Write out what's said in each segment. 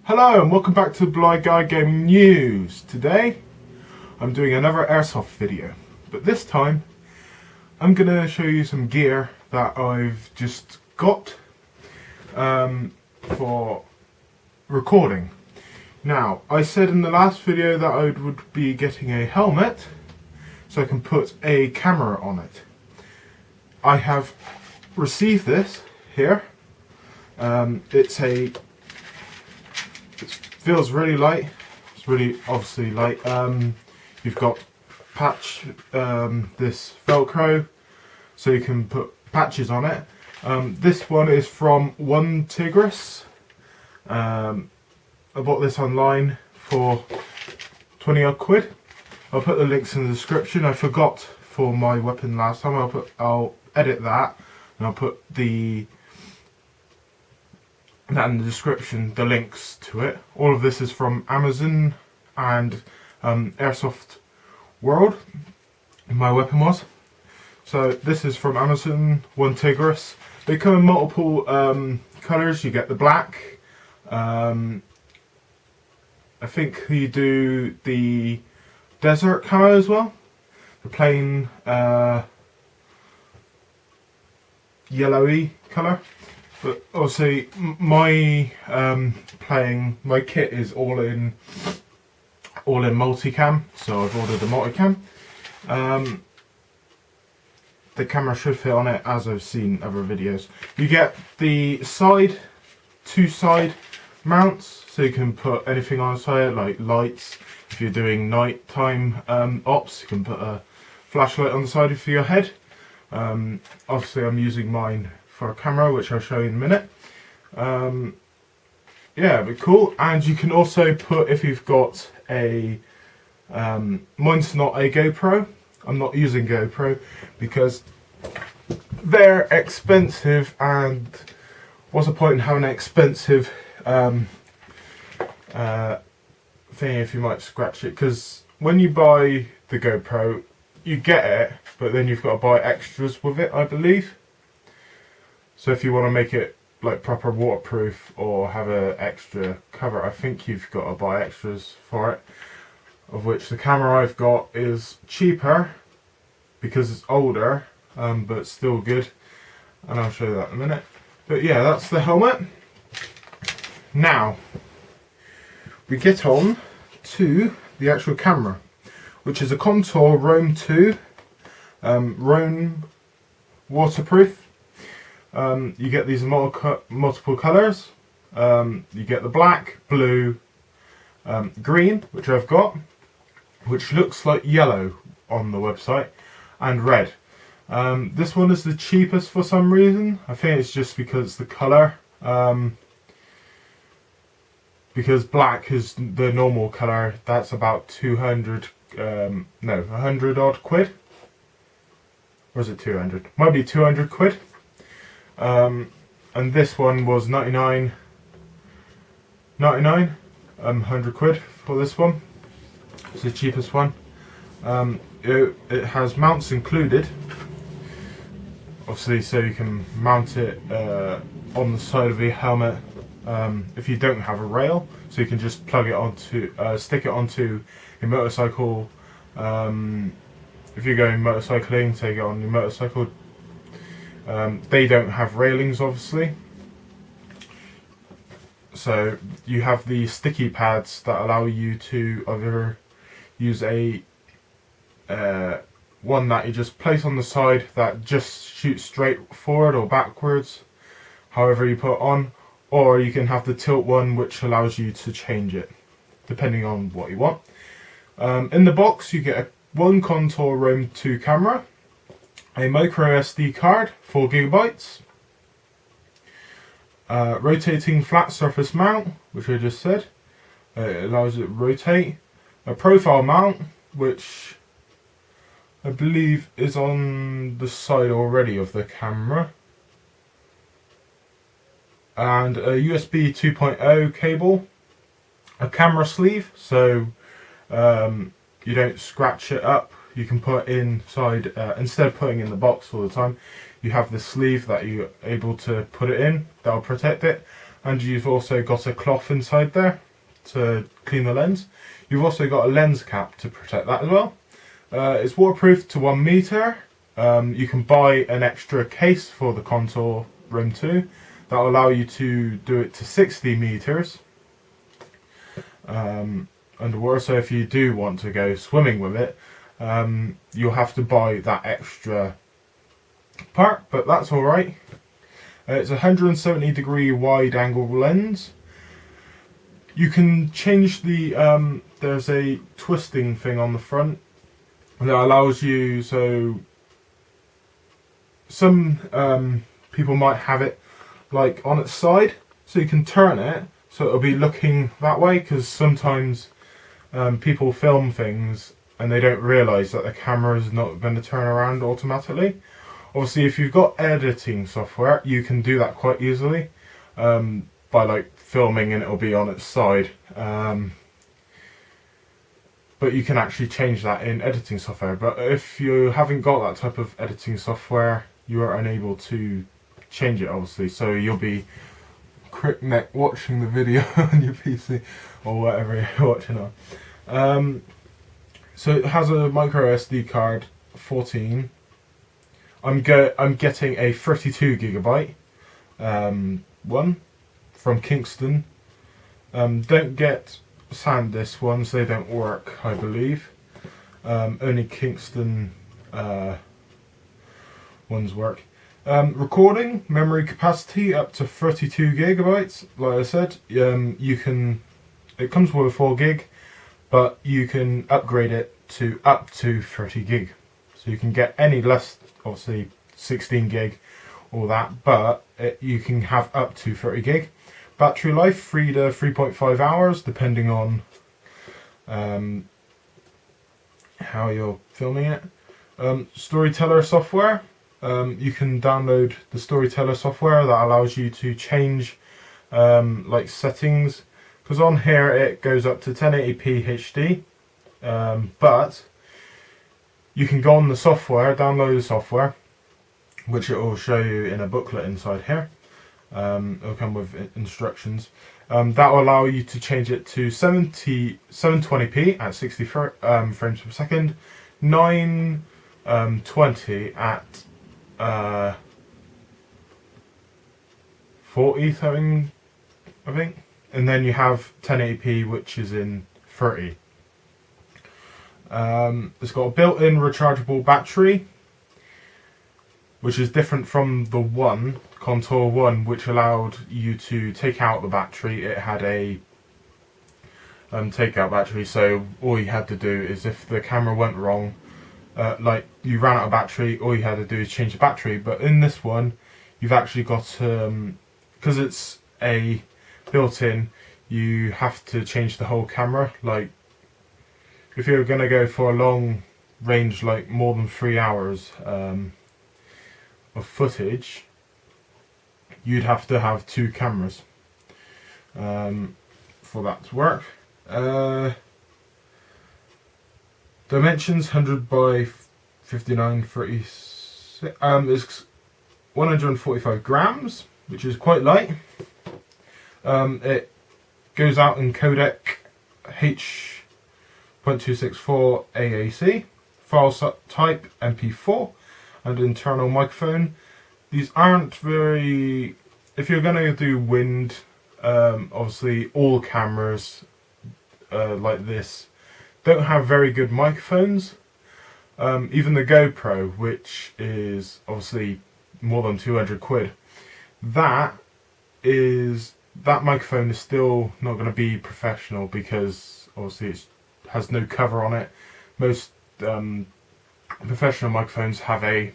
Hello and welcome back to Blind Guy Gaming News. Today I'm doing another Airsoft video, but this time I'm going to show you some gear that I've just got for recording. Now, I said in the last video that I would be getting a helmet so I can put a camera on it. I have received this here. It feels really light. It's really obviously light. You've got patch, this Velcro, so you can put patches on it. This one is from Onetigris. I bought this online for 20 odd quid. I'll put the links in the description. I forgot for my weapon last time. I'll edit that and I'll put that in the description, the links to it. All of this is from Amazon and Airsoft World, my weapon was. So this is from Amazon, Onetigris. They come in multiple colours. You get the black. I think you do the desert camo as well. The plain yellowy colour. But obviously my kit is all in multicam, so I've ordered the multicam. The camera should fit on it, as I've seen other videos. You get the two side mounts, so you can put anything on the side, like lights. If you're doing nighttime ops, you can put a flashlight on the side of your head. Obviously I'm using mine for a camera, which I'll show you in a minute. Yeah, but cool. And you can also put, if you've got a mine's not a GoPro. I'm not using GoPro because they're expensive, and what's the point in having an expensive thing if you might scratch it? Because when you buy the GoPro, you get it, but then you've got to buy extras with it, I believe. So if you want to make it like proper waterproof or have an extra cover, I think you've got to buy extras for it. Of which the camera I've got is cheaper because it's older, but still good. And I'll show you that in a minute. But yeah, that's the helmet. Now, we get on to the actual camera, which is a Contour Roam2, Roam waterproof. You get these multiple colours. You get the black, blue, green, which I've got, which looks like yellow on the website, and red. This one is the cheapest for some reason. I think it's just because the colour. Because black is the normal colour. That's about 100 odd quid. Or is it 200? Might be 200 quid. And this one was 99, 100 quid for this one. It's the cheapest one. It has mounts included, obviously, so you can mount it on the side of your helmet if you don't have a rail, so you can just plug it onto, stick it onto your motorcycle. If you're going motorcycling, take it on your motorcycle. They don't have railings, obviously, so you have the sticky pads that allow you to either use a one that you just place on the side that just shoots straight forward or backwards, however you put it on, or you can have the tilt one, which allows you to change it depending on what you want. In the box you get one Contour Roam2 camera, a micro SD card, 4 GB, rotating flat surface mount, which I just said, it allows it to rotate, a profile mount, which I believe is on the side already of the camera, and a USB 2.0 cable, a camera sleeve, so you don't scratch it up. You can put inside, instead of putting in the box all the time, you have the sleeve that you're able to put it in, that'll protect it. and you've also got a cloth inside there to clean the lens. You've also got a lens cap to protect that as well. It's waterproof to 1 meter. You can buy an extra case for the Contour Roam2 that will allow you to do it to 60 meters underwater. So if you do want to go swimming with it, you'll have to buy that extra part, but that's alright. It's a 170-degree wide angle lens. You can change the there's a twisting thing on the front that allows you, so some people might have it like on its side, so you can turn it so it'll be looking that way, because sometimes people film things and they don't realise that the camera is not going to turn around automatically. Obviously, if you've got editing software, you can do that quite easily by like filming and it'll be on its side. But you can actually change that in editing software. But if you haven't got that type of editing software, you are unable to change it, obviously. So you'll be crick neck watching the video on your PC or whatever you're watching on. So it has a micro SD card, 14. I'm getting a 32 gigabyte one from Kingston. Don't get SanDisk ones, they don't work, I believe. Only Kingston ones work. Recording memory capacity up to 32 gigabytes. Like I said, you can. It comes with a 4 gig, but you can upgrade it to up to 30 gig. So you can get any less, obviously 16 gig or that, but you can have up to 30 gig. Battery life 3 to 3.5 hours, depending on how you're filming it. Storyteller software. You can download the Storyteller software that allows you to change like settings, because on here it goes up to 1080p HD, but you can go on the software, download the software, which it will show you in a booklet inside here. It'll come with instructions. That will allow you to change it to 720p at 60 frames per second, 920 at 40 something, I think, and then you have 1080p, which is in 30. It's got a built-in rechargeable battery, which is different from the Contour 1, which allowed you to take out the battery. It had a takeout battery, so all you had to do is, if the camera went wrong, like you ran out of battery, all you had to do is change the battery. But in this one, you've actually got, because it's a built-in, you have to change the whole camera. Like if you're going to go for a long range, like more than 3 hours of footage, you'd have to have 2 cameras for that to work. Dimensions 100 by 59, 36. It's 145 grams, which is quite light. It goes out in codec H.264 AAC, file type MP4, and internal microphone. These aren't very. If you're going to do wind, obviously all cameras like this don't have very good microphones. Even the GoPro, which is obviously more than 200 quid, that microphone is still not going to be professional, because obviously it has no cover on it. Most professional microphones have a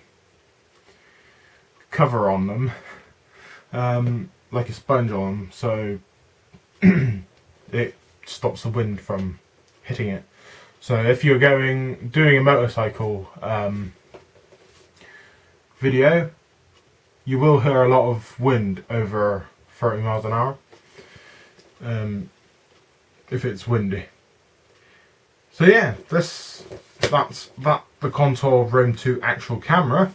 cover on them, like a sponge on them, so it stops the wind from hitting it. So if you're doing a motorcycle video, you will hear a lot of wind over 30 miles an hour if it's windy. So yeah, that's the Contour Roam2 actual camera.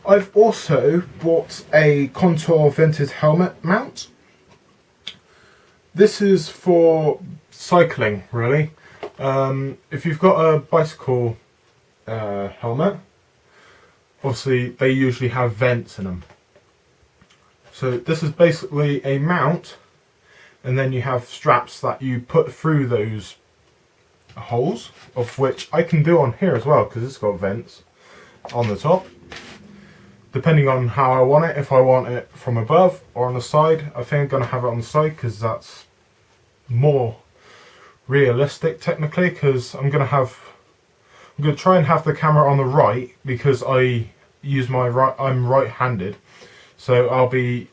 I've also bought a Contour vintage helmet mount. This is for cycling, really. If you've got a bicycle helmet, obviously they usually have vents in them. So this is basically a mount, and then you have straps that you put through those holes, of which I can do on here as well because it's got vents on the top. Depending on how I want it, if I want it from above or on the side, I think I'm going to have it on the side because that's more realistic technically, because I'm going to try and have the camera on the right because I use my I'm right-handed, so I'll be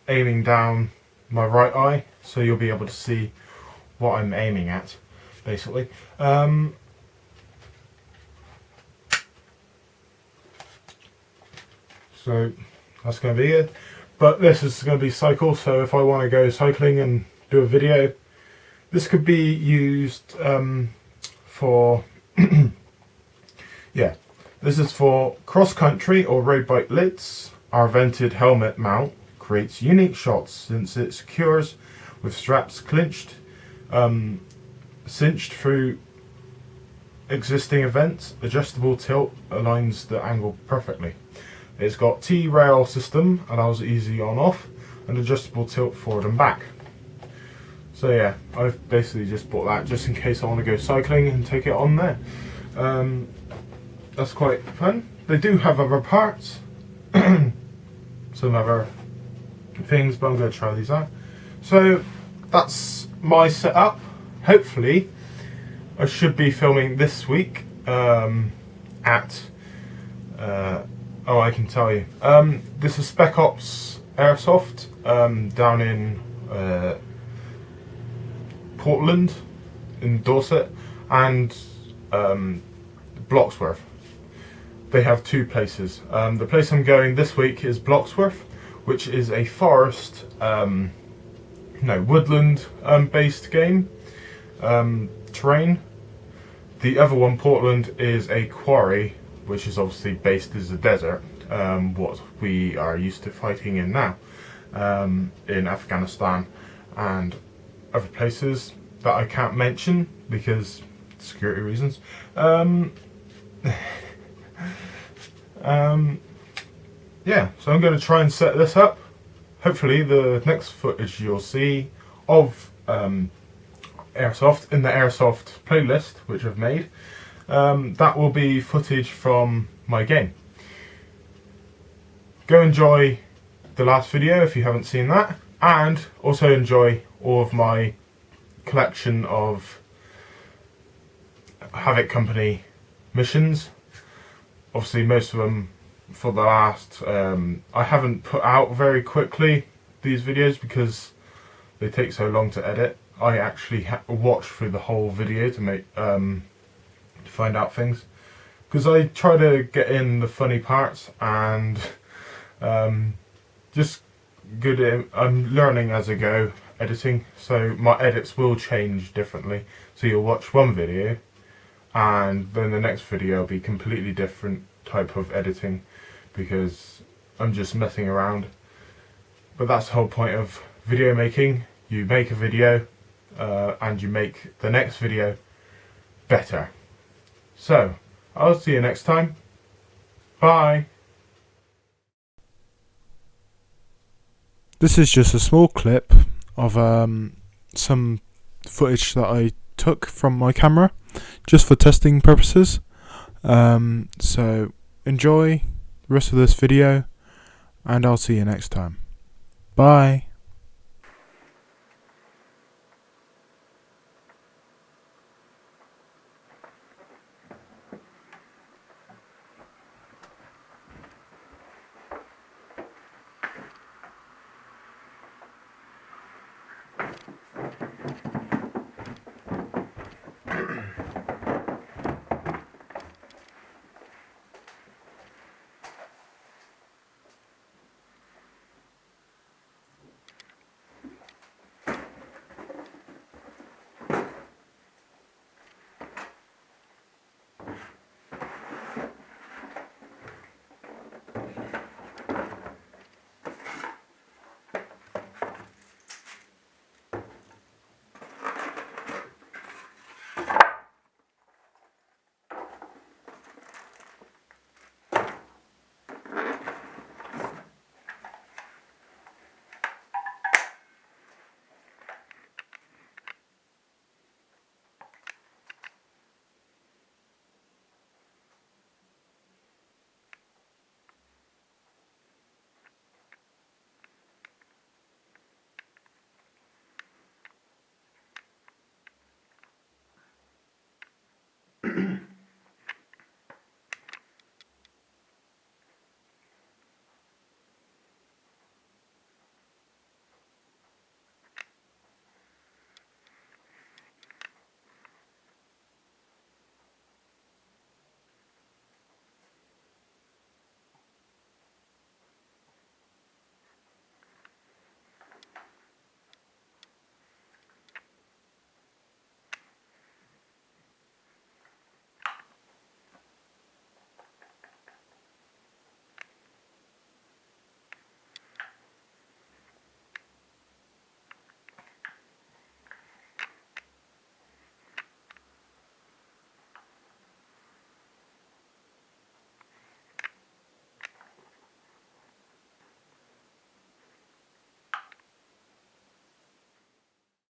aiming down my right eye, so you'll be able to see what I'm aiming at basically. So that's going to be it, but this is going to be cycle, so if I want to go cycling and do a video, this could be used for yeah, this is for cross-country or road bike lids. Our vented helmet mount creates unique shots since it secures with straps cinched through existing events. Adjustable tilt aligns the angle perfectly. It's got T-rail system, allows easy on off, and adjustable tilt forward and back. So yeah, I've basically just bought that just in case I want to go cycling and take it on there. That's quite fun. They do have other parts, some other things, but I'm going to try these out. So that's my setup. Hopefully I should be filming this week at oh, I can tell you, this is Spec Ops Airsoft down in Portland in Dorset and Bloxworth. They have two places. The place I'm going this week is Bloxworth, which is a forest, woodland based game terrain. The other one, Portland, is a quarry, which is obviously based as a desert, what we are used to fighting in now, in Afghanistan and other places that I can't mention because security reasons. Yeah, so I'm going to try and set this up. Hopefully the next footage you'll see of Airsoft in the Airsoft playlist which I've made, that will be footage from my game. Go enjoy the last video if you haven't seen that, and also enjoy all of my collection of Havoc Company missions. Obviously most of them for the last, I haven't put out very quickly these videos because they take so long to edit. I actually watch through the whole video to make to find out things, because I try to get in the funny parts and just I'm learning as I go editing, so my edits will change differently. So you'll watch one video and then the next video will be completely different type of editing because I'm just messing around. But that's the whole point of video making. You make a video and you make the next video better. So I'll see you next time. Bye. This is just a small clip of some footage that I took from my camera just for testing purposes. So enjoy the rest of this video and I'll see you next time. Bye.